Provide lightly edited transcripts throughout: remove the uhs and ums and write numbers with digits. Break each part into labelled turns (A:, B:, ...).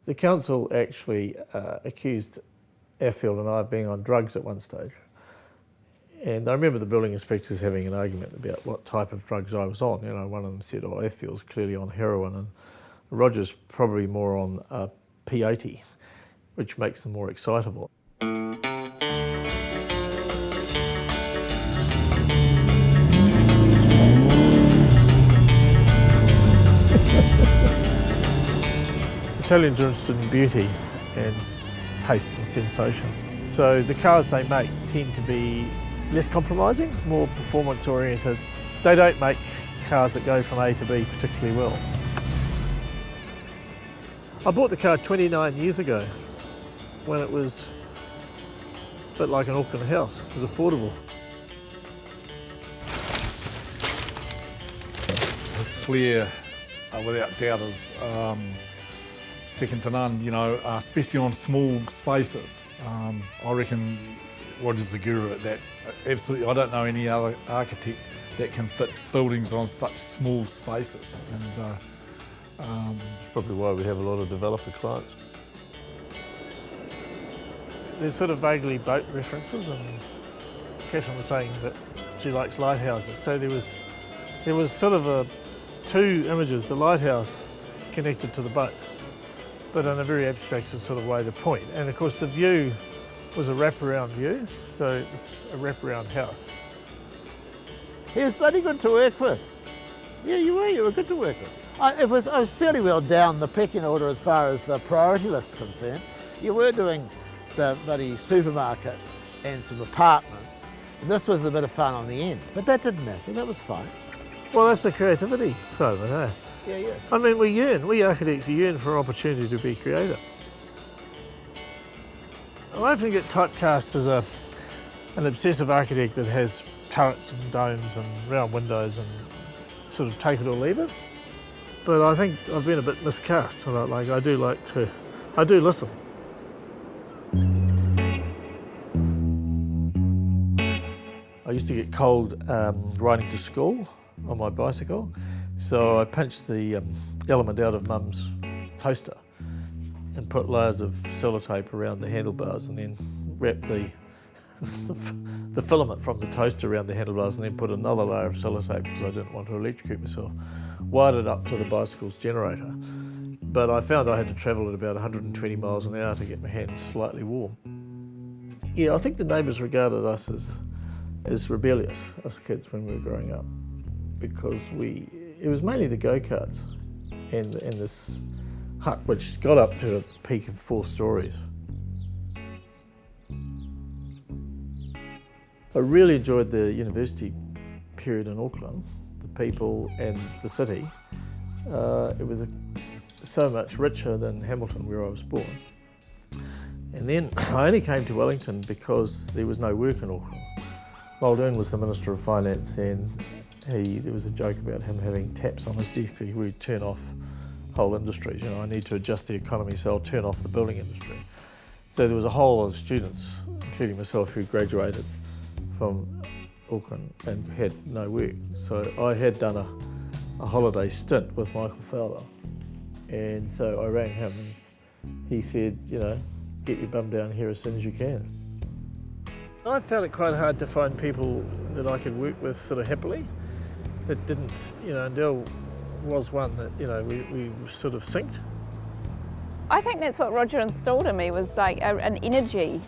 A: The council actually accused Airfield and I of being on drugs at one stage. And I remember the building inspectors having an argument about what type of drugs I was on. You know, one of them said, oh, Airfield's clearly on heroin, and Roger's probably more on P80, which makes them more excitable. Italians are interested in beauty and taste and sensation. So the cars they make tend to be less compromising, more performance oriented. They don't make cars that go from A to B particularly well. I bought the car 29 years ago when it was a bit like an Auckland house. It was affordable.
B: This flare, without doubt, is second to none, you know, especially on small spaces. I reckon Roger's the guru at that. Absolutely, I don't know any other architect that can fit buildings on such small spaces. And
A: That's probably why we have a lot of developer clients. There's sort of vaguely boat references, and Catherine was saying that she likes lighthouses. So there was sort of two images, the lighthouse connected to the boat, but in a very abstracted sort of way, the point. And of course the view was a wraparound view, so it's a wraparound house.
C: He was bloody good to work with. Yeah, you were good to work with. I was fairly well down the pecking order as far as the priority list is concerned. You were doing the bloody supermarket and some apartments, and this was a bit of fun on the end. But that didn't matter, that was fine.
A: Well, that's the creativity side of it, eh?
C: Yeah.
A: I mean, we architects yearn for opportunity to be creative. I often get typecast as an obsessive architect that has turrets and domes and round windows and sort of take it or leave it. But I think I've been a bit miscast. I do listen. I used to get cold riding to school on my bicycle, so I pinched the element out of Mum's toaster and put layers of sellotape around the handlebars, and then wrapped the filament from the toaster around the handlebars, and then put another layer of sellotape because I didn't want to electrocute myself. Wired it up to the bicycle's generator, but I found I had to travel at about 120 miles an hour to get my hands slightly warm. Yeah, I think the neighbours regarded us as rebellious, us kids, when we were growing up, because it was mainly the go-karts and this hut, which got up to a peak of 4 stories. I really enjoyed the university period in Auckland, the people and the city. It was so much richer than Hamilton, where I was born. And then I only came to Wellington because there was no work in Auckland. Muldoon was the Minister of Finance, and there was a joke about him having taps on his desk that he would turn off whole industries. You know, I need to adjust the economy, so I'll turn off the building industry. So there was a whole lot of students, including myself, who graduated from Auckland and had no work. So I had done a holiday stint with Michael Fowler, and so I rang him and he said, you know, get your bum down here as soon as you can. I found it quite hard to find people that I could work with sort of happily, that didn't, you know, and Dell was one that, you know, we sort of synced.
D: I think that's what Roger installed in me, was like an energy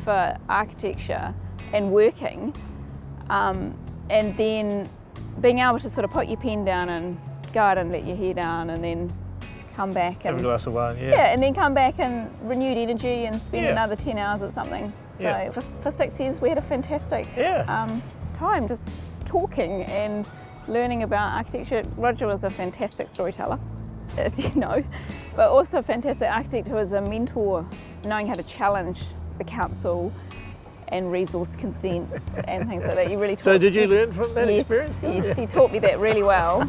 D: for architecture and working, and then being able to sort of put your pen down and go out and let your hair down, and then come back and
A: have a glass of wine,
D: yeah, and then come back and renewed energy and spend another 10 hours at something. So for 6 years we had a fantastic time just talking and learning about architecture. Roger was a fantastic storyteller, as you know, but also a fantastic architect who was a mentor, knowing how to challenge the council and resource consents and things like that. You really taught
A: So did you learn from that experience?
D: Yes, he taught me that really well.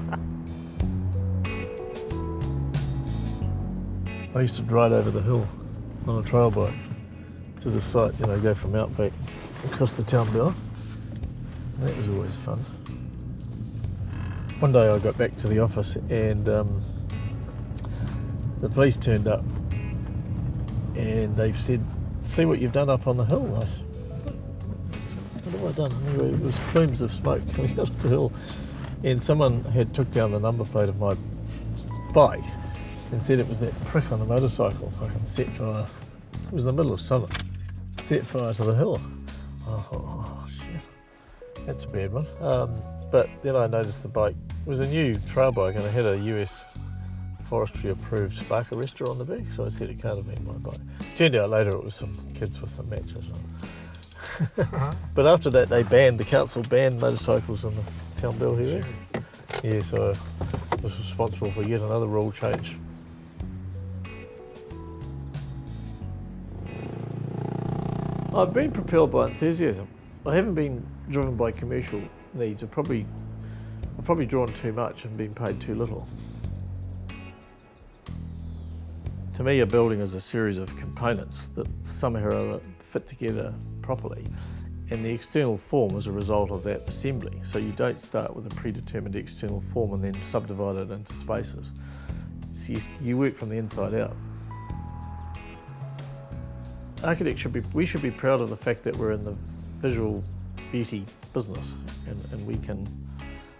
A: I used to ride over the hill on a trail bike to the site, you know, go from Outback across the town bell. That was always fun. One day I got back to the office and the police turned up And they've said, see what you've done up on the hill. I said, what have I done? Anyway, it was plumes of smoke coming out of the hill. And someone had took down the number plate of my bike and said it was that prick on the motorcycle, fucking set fire. It was in the middle of summer. Set fire to the hill. Oh shit, that's a bad one. But then I noticed the bike, it was a new trail bike and it had a US forestry approved spark arrestor on the back, so I said it can't have been my bike. Turned out later it was some kids with some matches on. But after that the council banned motorcycles in the town bell here. Yeah, so I was responsible for yet another rule change. I've been propelled by enthusiasm. I haven't been driven by commercial needs. I've probably drawn too much and been paid too little. To me, a building is a series of components that somehow or other fit together properly, and the external form is a result of that assembly. So you don't start with a predetermined external form and then subdivide it into spaces. So you work from the inside out. Architects we should be proud of the fact that we're in the visual beauty business, and we can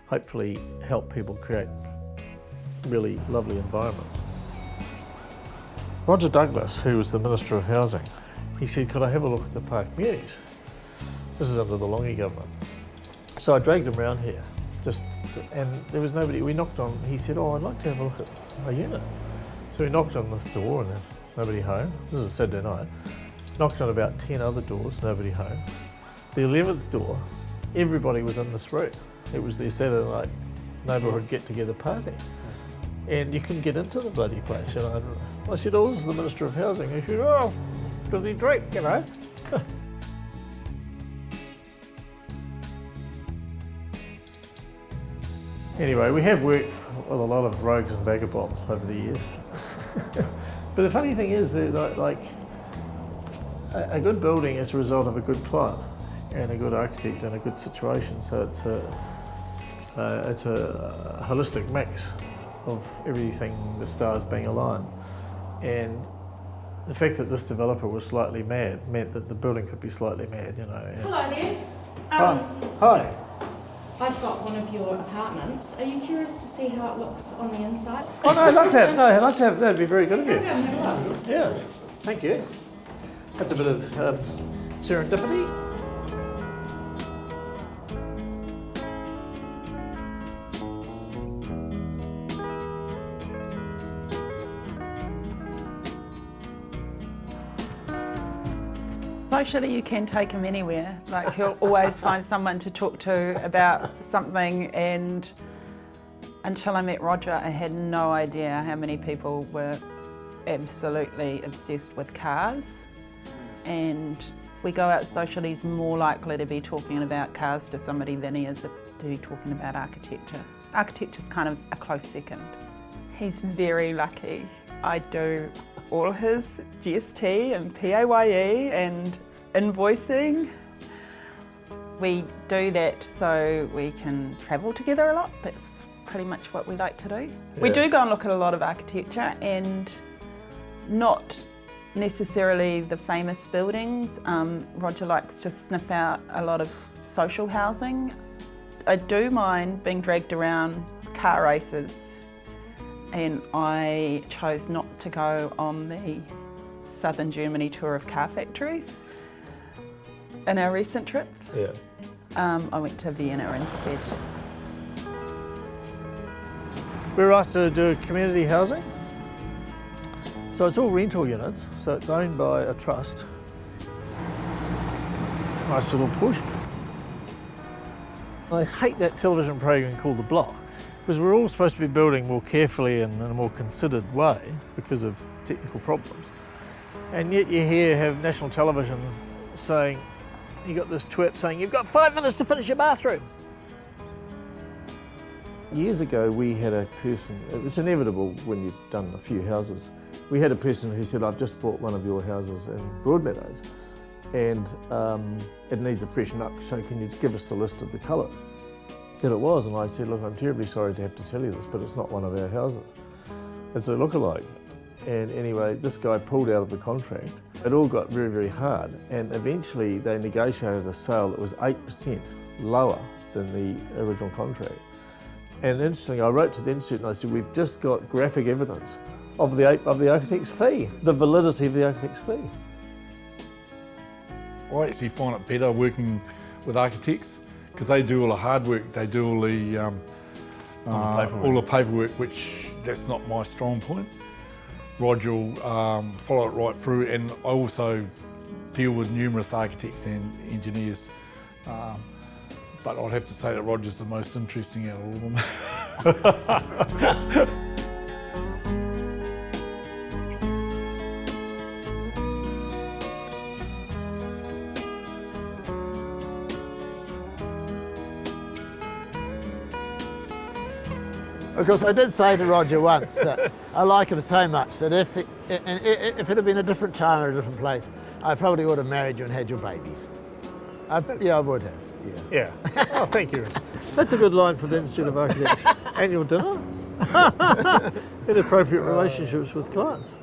A: hopefully help people create really lovely environments. Roger Douglas, who was the Minister of Housing, he said, could I have a look at the park mews? This is under the Longy government. So I dragged him around here, and there was nobody. We knocked on, he said, oh, I'd like to have a look at a unit. So we knocked on this door and there's nobody home. This is a Saturday night. Knocked on about 10 other doors, nobody home. The 11th door, everybody was in this room. It was their Saturday night neighbourhood get-together party. And you couldn't get into the bloody place, you know. I said, oh, this is the Minister of Housing. He said, oh, does he drink, you know? Anyway, we have worked with a lot of rogues and vagabonds over the years. But the funny thing is that, like, a good building is a result of a good plan and a good architect and a good situation. So it's a holistic mix of everything, the stars being aligned. And the fact that this developer was slightly mad meant that the building could be slightly mad, you know.
E: Hello there.
A: Hi.
E: I've got one of your apartments. Are you curious to see how it looks on the inside?
A: Oh no, I'd like to have, that'd be very good of you.
E: Go and have a look.
A: Yeah, thank you. That's a bit of serendipity.
F: Socially, you can take him anywhere. Like, he'll always find someone to talk to about something, and until I met Roger, I had no idea how many people were absolutely obsessed with cars. And if we go out socially, he's more likely to be talking about cars to somebody than he is to be talking about architecture. Architecture's kind of a close second. He's very lucky. I do all his GST and PAYE and invoicing. We do that so we can travel together a lot. That's pretty much what we like to do. Yeah. We do go and look at a lot of architecture, and not necessarily the famous buildings. Roger likes to sniff out a lot of social housing. I do mind being dragged around car races, and I chose not to go on the southern Germany tour of car factories in our recent trip.
A: Yeah.
F: I went to Vienna instead.
A: We were asked to do community housing. So it's all rental units, so it's owned by a trust. Nice little push. I hate that television program called The Block, because we're all supposed to be building more carefully and in a more considered way because of technical problems. And yet you have national television saying, you got this twit saying, you've got 5 minutes to finish your bathroom. Years ago we had a person, it was inevitable when you've done a few houses, we had a person who said, I've just bought one of your houses in Broadmeadows and it needs a freshen up, so can you give us the list of the colours that it was? And I said, look, I'm terribly sorry to have to tell you this, but it's not one of our houses. It's a lookalike. And anyway, this guy pulled out of the contract. It all got very, very hard, and eventually they negotiated a sale that was 8% lower than the original contract. And interestingly, I wrote to the Institute and I said, we've just got graphic evidence of the architect's fee, the validity of the architect's fee.
B: I actually find it better working with architects because they do all the hard work, they do all the paperwork, which that's not my strong point. Roger will follow it right through, and I also deal with numerous architects and engineers. But I'd have to say that Roger's the most interesting out of all of them.
C: Of course, I did say to Roger once that I like him so much that if it had been a different time or a different place, I probably would have married you and had your babies. Yeah, I would have.
A: Yeah. Oh, thank you. That's a good line for the Institute of Architects. Annual dinner. Inappropriate relationships with clients.